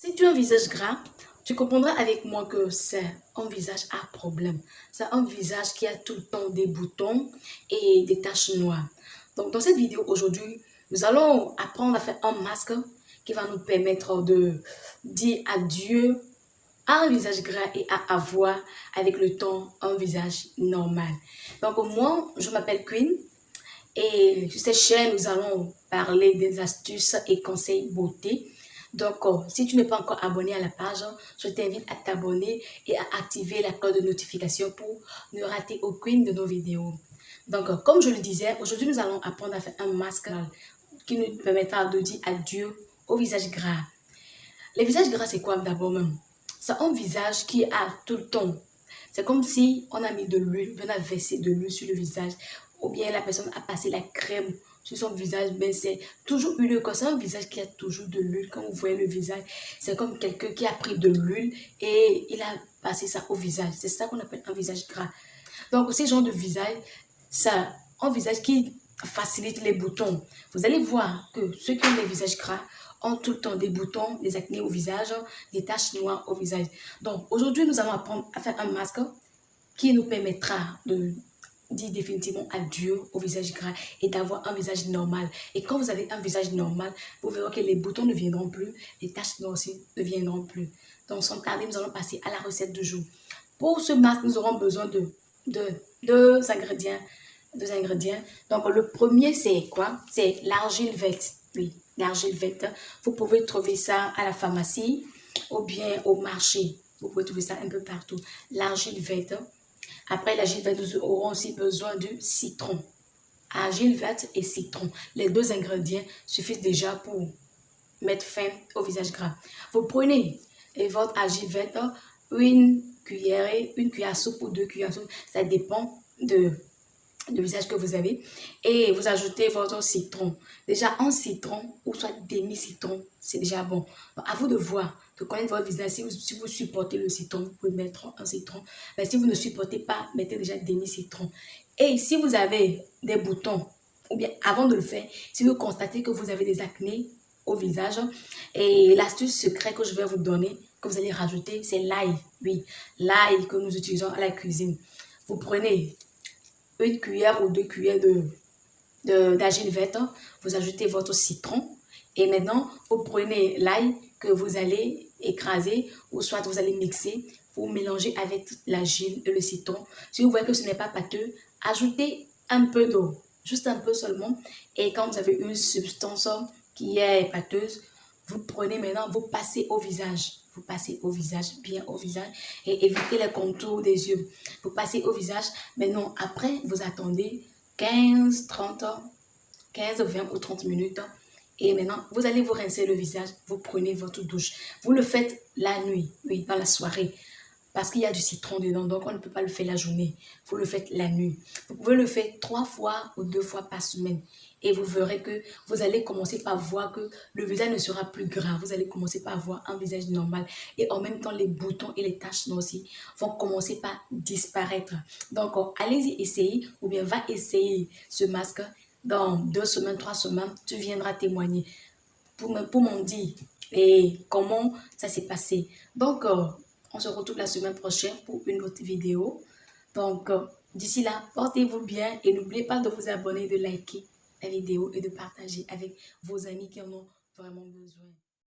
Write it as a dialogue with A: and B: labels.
A: Si tu as un visage gras, tu comprendras avec moi que c'est un visage à problème. C'est un visage qui a tout le temps des boutons et des taches noires. Donc, dans cette vidéo aujourd'hui, nous allons apprendre à faire un masque qui va nous permettre de dire adieu à un visage gras et à avoir avec le temps un visage normal. Donc, moi, je m'appelle Queen. Et sur cette chaîne, nous allons parler des astuces et conseils beauté. Donc, si tu n'es pas encore abonné à la page, je t'invite à t'abonner et à activer la cloche de notification pour ne rater aucune de nos vidéos. Donc, comme je le disais, aujourd'hui, nous allons apprendre à faire un masque qui nous permettra de dire adieu au visage gras. Les visages gras, c'est quoi d'abord même? C'est un visage qui a tout le temps. C'est comme si on a mis de l'huile, on a versé de l'huile sur le visage, ou bien la personne a passé la crème sur son visage, mais c'est toujours huileux. C'est un visage qui a toujours de l'huile. Quand vous voyez le visage, c'est comme quelqu'un qui a pris de l'huile et il a passé ça au visage. C'est ça qu'on appelle un visage gras. Donc, ce genre de visage, c'est un visage qui facilite les boutons. Vous allez voir que ceux qui ont des visages gras ont tout le temps des boutons, des acnés au visage, des taches noires au visage. Donc, aujourd'hui, nous allons apprendre à faire un masque qui nous permettra de dire définitivement adieu au visage gras et d'avoir un visage normal. Et quand vous avez un visage normal, vous verrez que les boutons ne viendront plus, les taches noires aussi ne viendront plus. Donc, sans tarder, nous allons passer à la recette du jour. Pour ce masque, nous aurons besoin de deux ingrédients. Deux ingrédients. Donc, le premier, c'est quoi? C'est l'argile verte. Oui, l'argile verte. Vous pouvez trouver ça à la pharmacie ou bien au marché. Vous pouvez trouver ça un peu partout. L'argile verte. Après l'argile verte, nous aurons aussi besoin du citron. Argile verte et citron. Les deux ingrédients suffisent déjà pour mettre fin au visage gras. Vous prenez votre argile verte, une cuillère à soupe ou deux cuillères à soupe, ça dépend du visage que vous avez, et vous ajoutez votre citron. Déjà un citron ou soit demi-citron, c'est déjà bon. Donc, à vous de voir, de connaître votre visage. Si vous supportez le citron, vous pouvez mettre un citron. Mais si vous ne supportez pas, mettez déjà demi-citron. Et si vous avez des boutons, ou bien avant de le faire, si vous constatez que vous avez des acnés au visage, et l'astuce secrète que je vais vous donner, que vous allez rajouter, c'est l'ail. Oui, l'ail que nous utilisons à la cuisine. Vous prenez une cuillère ou deux cuillères d'argile verte, vous ajoutez votre citron et maintenant vous prenez l'ail que vous allez écraser ou soit vous allez mixer, vous mélangez avec l'argile et le citron. Si vous voyez que ce n'est pas pâteux, ajoutez un peu d'eau, juste un peu seulement, et quand vous avez une substance qui est pâteuse, vous prenez maintenant, vous passez au visage. Vous passez au visage, bien au visage, et évitez les contours des yeux. Vous passez au visage. Maintenant, après, vous attendez 15, 30, 15, 20 ou 30 minutes. Et maintenant, vous allez vous rincer le visage. Vous prenez votre douche. Vous le faites la nuit, oui, dans la soirée. Parce qu'il y a du citron dedans, donc on ne peut pas le faire la journée. Vous le faites la nuit. Vous pouvez le faire 3 fois ou 2 fois par semaine. Et vous verrez que vous allez commencer par voir que le visage ne sera plus gras. Vous allez commencer par avoir un visage normal. Et en même temps, les boutons et les taches noires aussi vont commencer par disparaître. Donc, allez-y essayer ou bien va essayer ce masque. Dans 2 semaines, 3 semaines, tu viendras témoigner pour m'en dire et comment ça s'est passé. Donc, on se retrouve la semaine prochaine pour une autre vidéo. Donc, d'ici là, portez-vous bien et n'oubliez pas de vous abonner, de liker la vidéo et de partager avec vos amis qui en ont vraiment besoin.